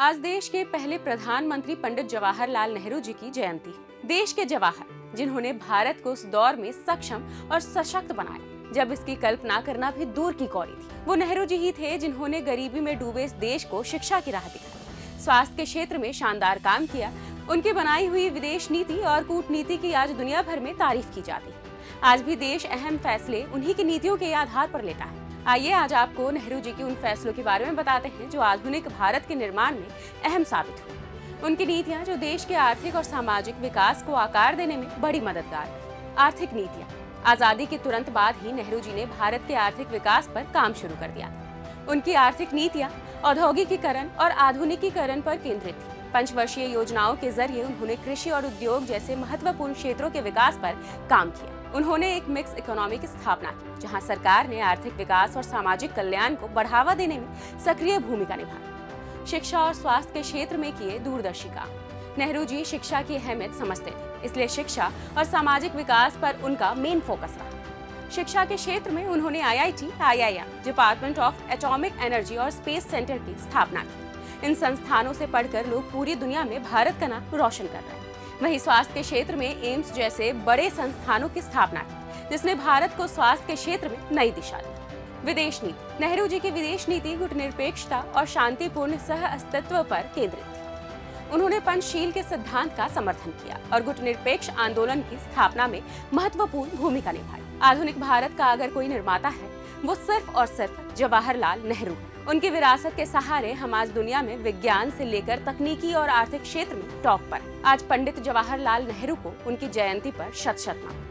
आज देश के पहले प्रधानमंत्री पंडित जवाहरलाल नेहरू जी की जयंती है। देश के जवाहर, जिन्होंने भारत को उस दौर में सक्षम और सशक्त बनाया जब इसकी कल्पना करना भी दूर की कौड़ी थी। वो नेहरू जी ही थे जिन्होंने गरीबी में डूबे इस देश को शिक्षा की राह दिखाई, स्वास्थ्य के क्षेत्र में शानदार काम किया। उनकी बनाई हुई विदेश नीति और कूटनीति की आज दुनिया भर में तारीफ की जाती है। आज भी देश अहम फैसले उन्हीं की नीतियों के आधार पर लेता है। आइए आज आपको नेहरू जी की उन फैसलों के बारे में बताते हैं जो आधुनिक भारत के निर्माण में अहम साबित हुए। उनकी नीतियां जो देश के आर्थिक और सामाजिक विकास को आकार देने में बड़ी मददगार है। आर्थिक नीतियां। आजादी के तुरंत बाद ही नेहरू जी ने भारत के आर्थिक विकास पर काम शुरू कर दिया था। उनकी आर्थिक नीतियां औद्योगिकीकरण और आधुनिकीकरण पर केंद्रित थी। पंचवर्षीय योजनाओं के जरिए उन्होंने कृषि और उद्योग जैसे महत्वपूर्ण क्षेत्रों के विकास पर काम किया। उन्होंने एक मिक्स इकोनॉमी की स्थापना की, जहां सरकार ने आर्थिक विकास और सामाजिक कल्याण को बढ़ावा देने में सक्रिय भूमिका निभाई। शिक्षा और स्वास्थ्य के क्षेत्र में किए दूरदर्शी काम। नेहरू जी शिक्षा की अहमियत समझते थे, इसलिए शिक्षा और सामाजिक विकास पर उनका मेन फोकस रहा। शिक्षा के क्षेत्र में उन्होंने IIM department of atomic energy और स्पेस सेंटर की स्थापना की। इन संस्थानों से पढ़कर लोग पूरी दुनिया में भारत का नाम रोशन कर रहे हैं। वहीं स्वास्थ्य के क्षेत्र में एम्स जैसे बड़े संस्थानों की स्थापना की, जिसने भारत को स्वास्थ्य के क्षेत्र में नई दिशा दी। विदेश नीति। नेहरू जी की विदेश नीति गुटनिरपेक्षता और शांतिपूर्ण सह अस्तित्व पर केंद्रित थी। उन्होंने पंचशील के सिद्धांत का समर्थन किया और गुटनिरपेक्ष आंदोलन की स्थापना में महत्वपूर्ण भूमिका निभाई। आधुनिक भारत का अगर कोई निर्माता है, वो सिर्फ और सिर्फ जवाहरलाल नेहरू है। उनकी विरासत के सहारे हम आज दुनिया में विज्ञान से लेकर तकनीकी और आर्थिक क्षेत्र में टॉप पर। आज पंडित जवाहरलाल नेहरू को उनकी जयंती पर शत शत नमन।